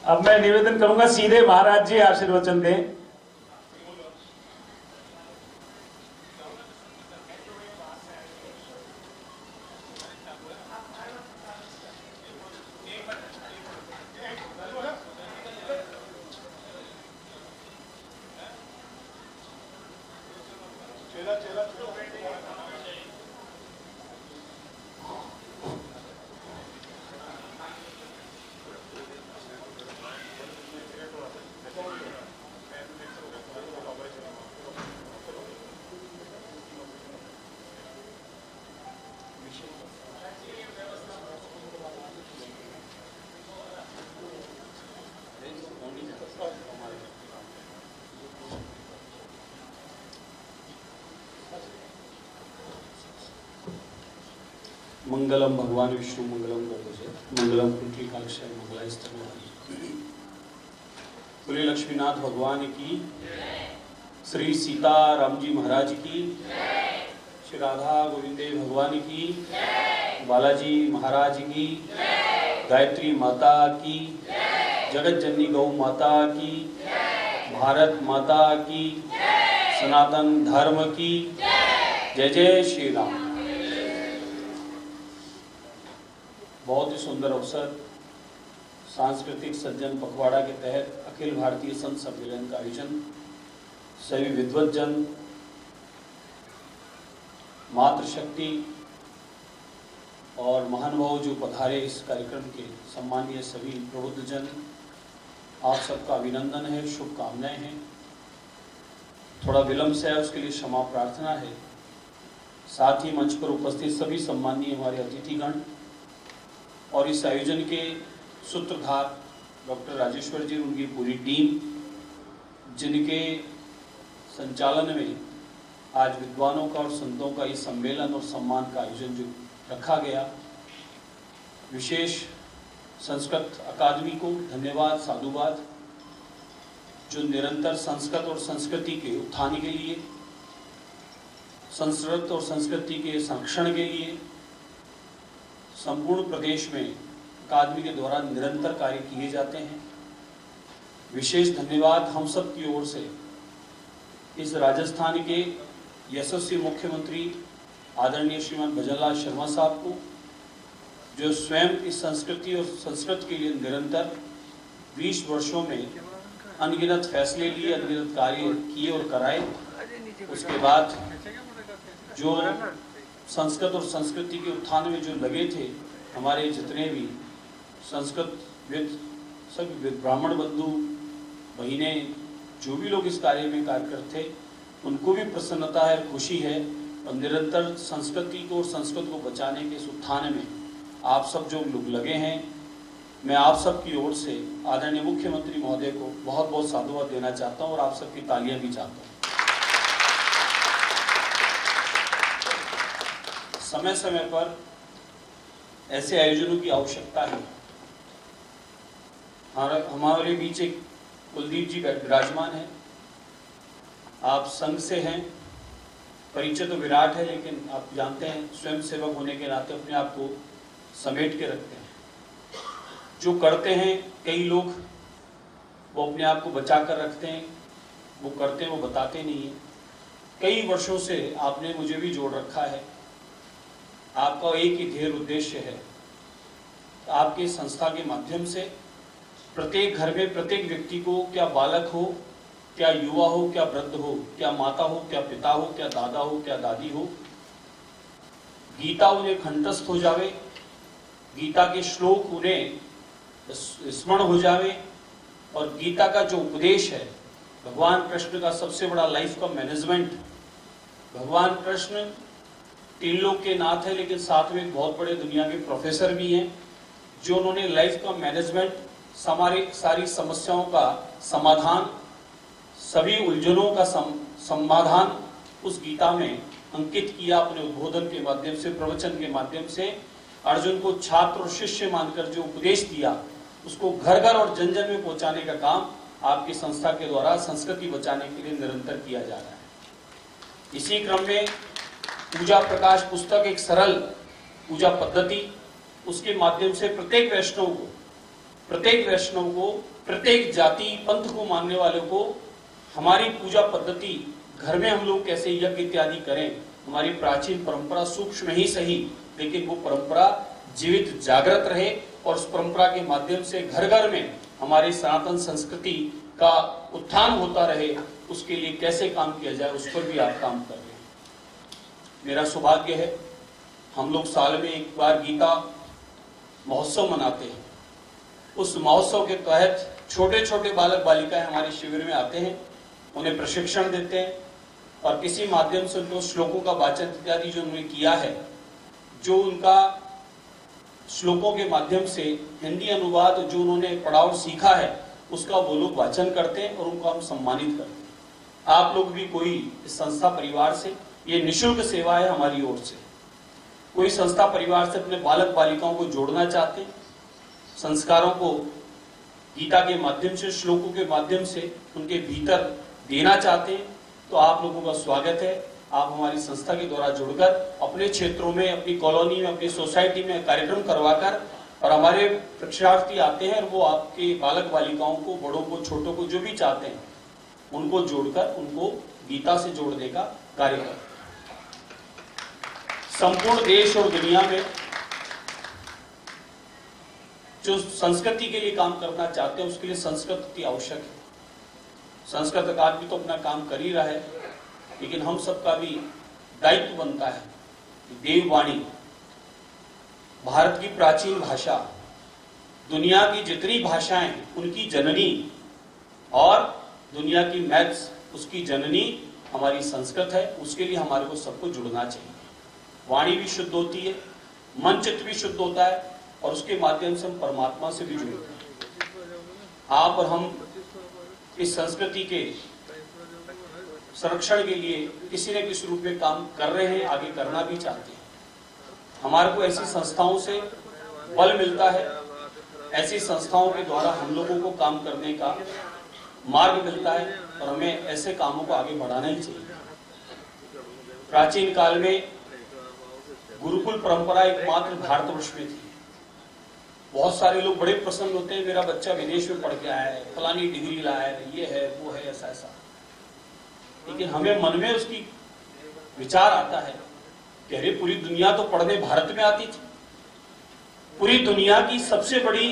अब मैं निवेदन करूंगा सीधे महाराज जी आशीर्वचन दें। मंगलम भगवान विष्णु मंगलम गणपति मंगलम पुंडरीकाक्षाय मंगलास्तनोहरि। बोले लक्ष्मीनाथ भगवान की, श्री सीता राम जी महाराज की, श्री राधा गोविंदे भगवान की, बालाजी महाराज की, गायत्री माता की, जगत जननी गौ माता की, भारत माता की, सनातन धर्म की जय जय श्री राम। बहुत ही सुंदर अवसर, सांस्कृतिक सज्जन पखवाड़ा के तहत अखिल भारतीय संत सम्मेलन का आयोजन। सभी विद्वज्जन, मातृशक्ति और महानुभाव जो पधारे इस कार्यक्रम के, सम्मानीय सभी प्रबुद्धजन, आप सबका अभिनंदन है, शुभकामनाएं हैं। थोड़ा विलंब से है, उसके लिए क्षमा प्रार्थना है। साथ ही मंच पर उपस्थित सभी सम्मानीय हमारे अतिथिगण और इस आयोजन के सूत्रधार डॉक्टर राजेश्वर जी, उनकी पूरी टीम, जिनके संचालन में आज विद्वानों का और संतों का इस सम्मेलन और सम्मान का आयोजन जो रखा गया। विशेष संस्कृत अकादमी को धन्यवाद, साधुवाद, जो निरंतर संस्कृत और संस्कृति के उत्थान के लिए, संस्कृत और संस्कृति के संरक्षण के लिए संपूर्ण प्रदेश में अकादमी के द्वारा निरंतर कार्य किए जाते हैं। विशेष धन्यवाद हम सब की ओर से इस राजस्थान के यशस्वी मुख्यमंत्री आदरणीय श्रीमान भजनलाल शर्मा साहब को, जो स्वयं इस संस्कृति और संस्कृत के लिए निरंतर 20 वर्षों में अनगिनत फैसले लिए, अनगिनत कार्य किए और कराए। उसके बाद जो संस्कृत और संस्कृति के उत्थान में जो लगे थे हमारे जितने भी संस्कृतविद, सभी ब्राह्मण बंधु बहिने, जो भी लोग इस कार्य में कार्यरत थे, उनको भी प्रसन्नता है, खुशी है। और निरंतर संस्कृति को और संस्कृत को बचाने के इस उत्थान में आप सब जो लोग लगे हैं, मैं आप सब की ओर से आदरणीय मुख्यमंत्री महोदय को बहुत बहुत साधुवाद देना चाहता हूँ और आप सबकी तालियां भी चाहता हूँ। समय समय पर ऐसे आयोजनों की आवश्यकता है। हमारे बीच एक कुलदीप जी विराजमान है। आप संघ से हैं, परिचय तो विराट है, लेकिन आप जानते हैं स्वयं सेवक होने के नाते अपने आप को समेट के रखते हैं। जो करते हैं कई लोग, वो अपने आप को बचा कर रखते हैं, वो करते हैं, वो बताते नहीं हैं। कई वर्षों से आपने मुझे भी जोड़ रखा है। आपका एक ही ध्येय उद्देश्य है, आपके संस्था के माध्यम से प्रत्येक घर में प्रत्येक व्यक्ति को, क्या बालक हो, क्या युवा हो, क्या वृद्ध हो, क्या माता हो, क्या पिता हो, क्या दादा हो, क्या दादी हो, गीता उन्हें कंठस्थ हो जावे, गीता के श्लोक उन्हें स्मरण हो जावे, और गीता का जो उपदेश है, भगवान कृष्ण का सबसे बड़ा लाइफ का मैनेजमेंट। भगवान कृष्ण तीन लोक के नाथ है, लेकिन साथ में बहुत बड़े दुनिया के प्रोफेसर भी हैं, जो उन्होंने लाइफ का मैनेजमेंट, सारी समस्याओं का समाधान, सभी उलझनों का समाधान उस गीता में अंकित किया। अपने उद्बोधन के माध्यम से, प्रवचन के माध्यम से अर्जुन को छात्र और शिष्य मानकर जो उपदेश दिया, उसको घर घर और जन जन में पहुंचाने का काम आपकी संस्था के द्वारा संस्कृति बचाने के लिए निरंतर किया जा रहा है। इसी क्रम में पूजा प्रकाश पुस्तक, एक सरल पूजा पद्धति, उसके माध्यम से प्रत्येक वैष्णव को प्रत्येक जाति पंथ को मानने वालों को हमारी पूजा पद्धति, घर में हम लोग कैसे यज्ञ इत्यादि करें, हमारी प्राचीन परंपरा सूक्ष्म ही सही लेकिन वो परंपरा जीवित जागृत रहे और उस परंपरा के माध्यम से घर घर में हमारी सनातन संस्कृति का उत्थान होता रहे, उसके लिए कैसे काम किया जाए उस पर भी आप काम कर रहे हैं। मेरा सौभाग्य है, हम लोग साल में एक बार गीता महोत्सव मनाते हैं। उस महोत्सव के तहत छोटे छोटे बालक बालिकाएं हमारे शिविर में आते हैं, उन्हें प्रशिक्षण देते हैं और किसी माध्यम से उनको श्लोकों का वाचन इत्यादि जो उन्होंने किया है, जो उनका श्लोकों के माध्यम से हिंदी अनुवाद जो उन्होंने पढ़ा और सीखा है उसका वो लोग वाचन करते हैं और उनको हम सम्मानित करते हैं। आप लोग भी कोई इस संस्था परिवार से, ये निःशुल्क सेवा है हमारी ओर से, कोई संस्था परिवार से अपने बालक बालिकाओं को जोड़ना चाहते हैं, संस्कारों को गीता के माध्यम से, श्लोकों के माध्यम से उनके भीतर देना चाहते हैं, तो आप लोगों का स्वागत है। आप हमारी संस्था के द्वारा जुड़कर अपने क्षेत्रों में, अपनी कॉलोनी में, अपनी सोसाइटी में कार्यक्रम करवाकर, और हमारे प्रशिक्षणार्थी आते हैं और वो आपके बालक बालिकाओं को, बड़ों को, छोटों को, जो भी चाहते हैं उनको जोड़कर उनको गीता से जोड़ने का कार्य करते हैं। संपूर्ण देश और दुनिया में जो संस्कृति के लिए काम करना चाहते हैं उसके लिए संस्कृत अति आवश्यक है। संस्कृत अकादमी तो अपना काम कर ही रहा है, लेकिन हम सबका भी दायित्व बनता है कि देववाणी, भारत की प्राचीन भाषा, दुनिया की जितनी भाषाएं उनकी जननी और दुनिया की मैथ्स उसकी जननी हमारी संस्कृत है। उसके लिए हमारे को सबको जुड़ना चाहिए। वाणी भी शुद्ध होती है, मन चित्त भी शुद्ध होता है और उसके माध्यम से हम परमात्मा से भी जुड़ते हैं। आप और हम इस संस्कृति के संरक्षण के लिए किसी न किसी रूप में काम कर रहे हैं, आगे करना भी चाहते हैं। हमारे को ऐसी संस्थाओं से बल मिलता है, ऐसी संस्थाओं के द्वारा हम लोगों को काम करने का मार्ग मिलता है और हमें ऐसे कामों को आगे बढ़ाना ही चाहिए। प्राचीन काल में गुरुकुल परंपरा एकमात्र भारतवर्ष में थी। बहुत सारे लोग बड़े प्रसन्न होते हैं, मेरा बच्चा विदेश में पढ़ के आया है, फलानी डिग्री लाया है, ये है वो है, ऐसा ऐसा। लेकिन हमें मन में उसकी विचार आता है कि अरे पूरी दुनिया तो पढ़ने भारत में आती थी, पूरी दुनिया की सबसे बड़ी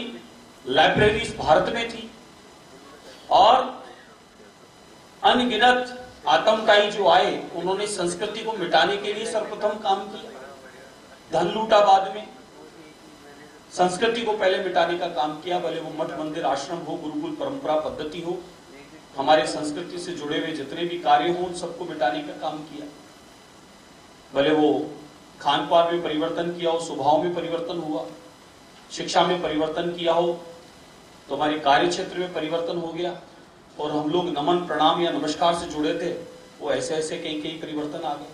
लाइब्रेरी भारत में थी और अनगिनत आतंकवादी जो आए उन्होंने संस्कृति को मिटाने के लिए सर्वप्रथम काम किया। धन लूटा बाद में, संस्कृति को पहले मिटाने का काम किया। भले वो मठ मंदिर आश्रम हो, गुरुकुल परंपरा पद्धति हो, हमारे संस्कृति से जुड़े हुए जितने भी कार्य हो उन सबको मिटाने का काम किया। भले वो खान पान में परिवर्तन किया हो, स्वभाव में परिवर्तन हुआ, शिक्षा में परिवर्तन किया हो, तो हमारे कार्य क्षेत्र में परिवर्तन हो गया और हम लोग नमन प्रणाम या नमस्कार से जुड़े थे, वो ऐसे ऐसे कई कई परिवर्तन आ गए।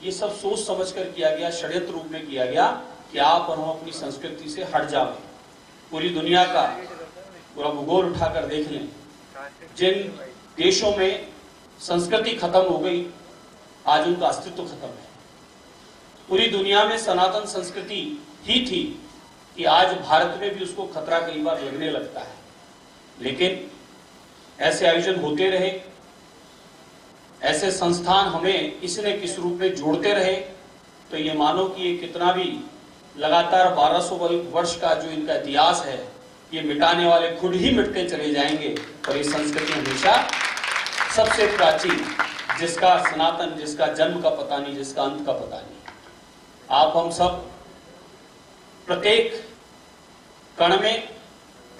ये सब सोच समझ कर किया गया, षड्यंत्र रूप में किया गया कि आप और हम अपनी संस्कृति से हट जाए। पूरी दुनिया का पूरा भूगोल उठाकर देख लें, जिन देशों में संस्कृति खत्म हो गई आज उनका अस्तित्व खत्म है। पूरी दुनिया में सनातन संस्कृति ही थी कि आज भारत में भी उसको खतरा कई बार लगने लगता है। लेकिन ऐसे आयोजन होते रहे, ऐसे संस्थान हमें किसी न किसी रूप में जोड़ते रहे, तो ये मानो कि ये कितना भी लगातार 1200 वर्ष का जो इनका इतिहास है ये मिटाने वाले खुद ही मिटते चले जाएंगे और ये संस्कृति हमेशा सबसे प्राचीन, जिसका सनातन, जिसका जन्म का पता नहीं, जिसका अंत का पता नहीं। आप हम सब प्रत्येक कण में,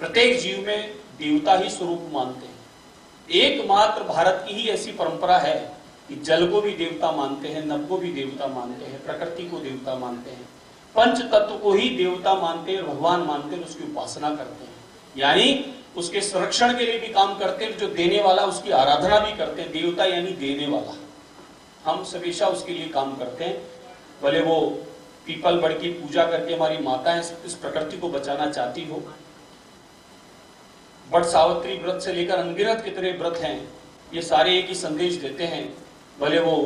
प्रत्येक जीव में देवता ही स्वरूप मानते हैं। एकमात्र भारत की ही ऐसी परंपरा है कि जल को भी देवता मानते हैं, नभ को भी देवता मानते हैं, प्रकृति को देवता मानते हैं, पंच तत्व को ही देवता मानते हैं, भगवान मानते हैं, उसकी उपासना करते हैं, यानी उसके संरक्षण के लिए भी काम करते हैं। जो देने वाला उसकी आराधना भी करते हैं, देवता यानी देने वाला, हम हमेशा उसके लिए काम करते हैं। भले वो पीपल बड़ की पूजा करके हमारी माताएं इस प्रकृति को बचाना चाहती हो, बट सावित्री व्रत से लेकर अनगिनत कितने व्रत हैं, ये सारे एक ही संदेश देते हैं। भले वो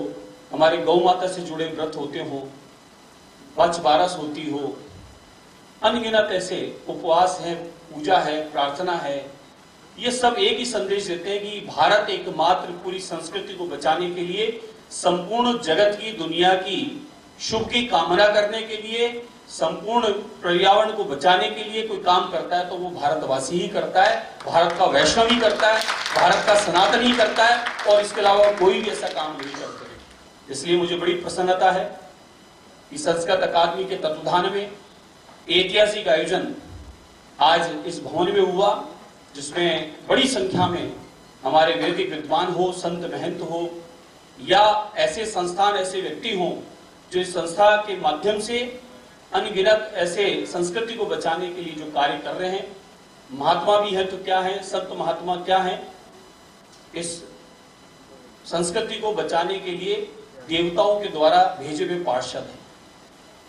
हमारे गौ माता से जुड़े व्रत होते हो, बच बारस होती हो, अनगिनत ऐसे उपवास है, पूजा है, प्रार्थना है, ये सब एक ही संदेश देते हैं कि भारत एकमात्र पूरी संस्कृति को बचाने के लिए, संपूर्ण जगत की, दुनिया की शुभ की कामना करने के लिए, संपूर्ण पर्यावरण को बचाने के लिए कोई काम करता है तो वो भारतवासी ही करता है, भारत का वैष्णव ही करता है, भारत का सनातन ही करता है, और इसके अलावा कोई भी ऐसा काम नहीं करते। इसलिए मुझे बड़ी प्रसन्नता है कि संस्कृत अकादमी के तत्वाधान में ऐतिहासिक आयोजन आज इस भवन में हुआ, जिसमें बड़ी संख्या में हमारे वैदिक विद्वान हो, संत महंत हो, या ऐसे संस्थान, ऐसे व्यक्ति हो जो इस संस्था के माध्यम से अनगिनत ऐसे संस्कृति को बचाने के लिए जो कार्य कर रहे हैं। महात्मा भी है तो क्या है, संत महात्मा क्या है, इस संस्कृति को बचाने के लिए देवताओं के द्वारा भेजे हुए पार्षद हैं।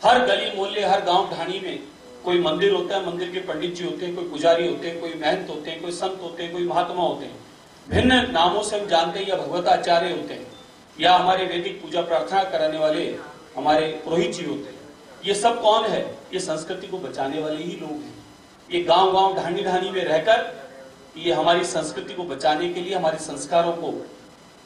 हर गली मोहल्ले, हर गांव ढाणी में कोई मंदिर होता है, मंदिर के पंडित जी होते हैं, कोई पुजारी होते हैं, कोई महंत होते हैं, कोई संत होते हैं, कोई महात्मा होते हैं, भिन्न नामों से हम जानते हैं, या भगवताचार्य होते हैं, या हमारे वैदिक पूजा प्रार्थना कराने वाले हमारे पुरोहित जी होते हैं। ये सब कौन है? ये संस्कृति को बचाने वाले ही लोग हैं। ये गांव गांव ढाणी ढाणी में रहकर ये हमारी संस्कृति को बचाने के लिए, हमारे संस्कारों को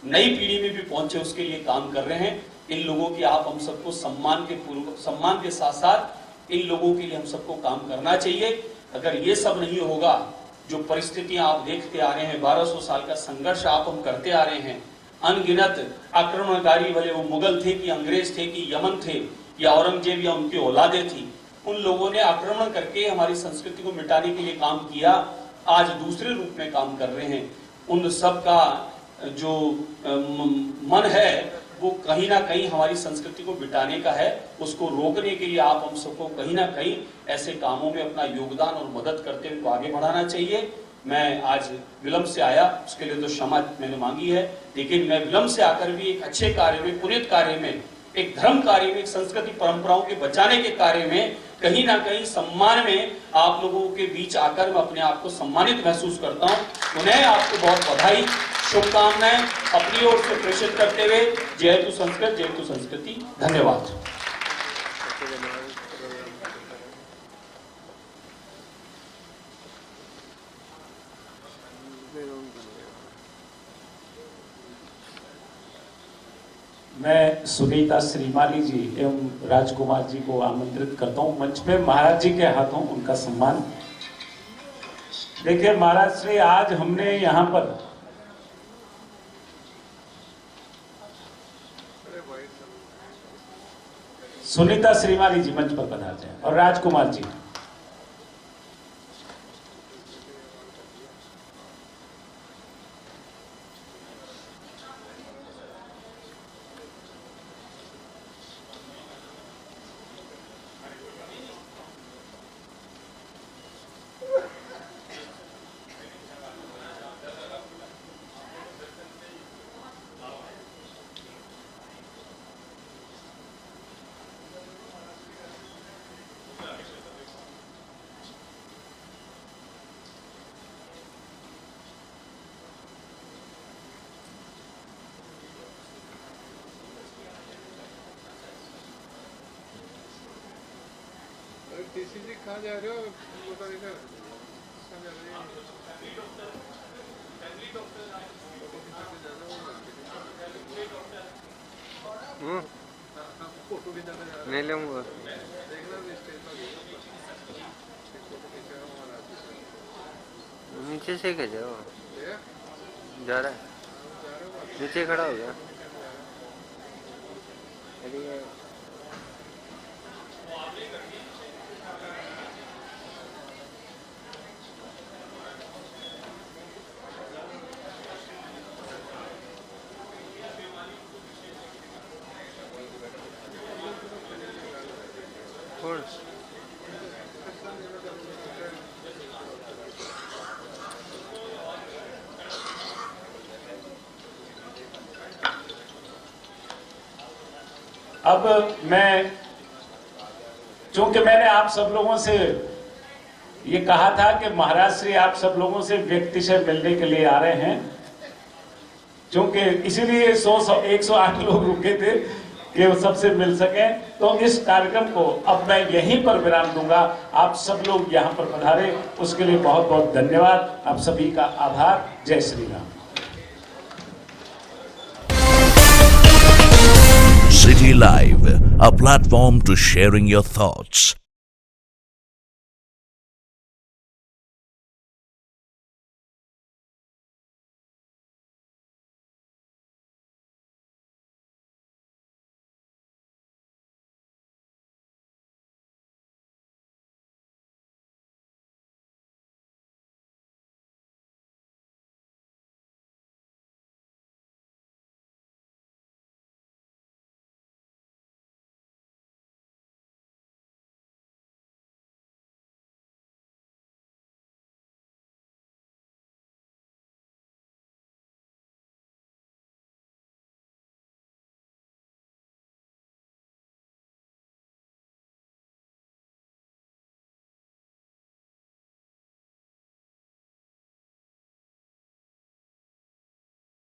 नई पीढ़ी में भी पहुंचे उसके लिए काम कर रहे हैं। इन लोगों की आप हम सबको सम्मान के साथ साथ इन लोगों के लिए हम सबको काम करना चाहिए। अगर ये सब नहीं होगा, जो परिस्थितियां आप देखते आ रहे हैं, 1200 साल का संघर्ष आप हम करते आ रहे हैं, अनगिनत आक्रमणकारी, भले वो मुगल थे कि अंग्रेज थे कि यमन थे या औरंगजेब या उनकी औलादें थी, उन लोगों ने आक्रमण करके हमारी संस्कृति को मिटाने के लिए काम किया। आज दूसरे रूप में काम कर रहे हैं। उन सब का जो मन है वो कहीं ना कहीं हमारी संस्कृति को मिटाने का है। उसको रोकने के लिए आप हम सबको कहीं ना कहीं ऐसे कामों में अपना योगदान और मदद करते हुए आगे बढ़ाना चाहिए। मैं आज विलंब से आया, उसके लिए तो क्षमा मैंने मांगी है, लेकिन मैं विलंब से आकर भी एक अच्छे कार्य में, पुनीत कार्य में, एक धर्म कार्य में, एक संस्कृति परंपराओं के बचाने के कार्य में कहीं ना कहीं सम्मान में आप लोगों के बीच आकर मैं अपने आप को सम्मानित महसूस करता हूं। उन्हें आपको बहुत बधाई, शुभकामनाएं अपनी ओर से प्रेषित करते हुए जय तु संस्कृत, जय तु संस्कृति। धन्यवाद। मैं सुनीता श्रीमाली जी एवं राजकुमार जी को आमंत्रित करता हूं मंच पे। महाराज जी के हाथों उनका सम्मान। देखिए महाराज श्री, आज हमने यहाँ पर सुनीता श्रीमाली जी मंच पर पधारते हैं और राजकुमार जी। टीसीजी कहाँ जा रहे हो? बता देना। कहाँ जा रहे हो? फोटो भी जाना जा रहा है। नहीं लूँगा। देखना भी स्टेज पर नीचे से क्या जाओ? जा रहा है। नीचे खड़ा हो गया। अब मैं, चूंकि मैंने आप सब लोगों से ये कहा था कि महाराज श्री आप सब लोगों से व्यक्ति से मिलने के लिए आ रहे हैं, क्योंकि इसीलिए 108 लोग रुके थे कि वो सबसे मिल सके। तो इस कार्यक्रम को अब मैं यहीं पर विराम दूंगा। आप सब लोग यहाँ पर पधारे, उसके लिए बहुत बहुत धन्यवाद। आप सभी का आभार। जय Shri Ram. City Live, a platform to sharing your thoughts.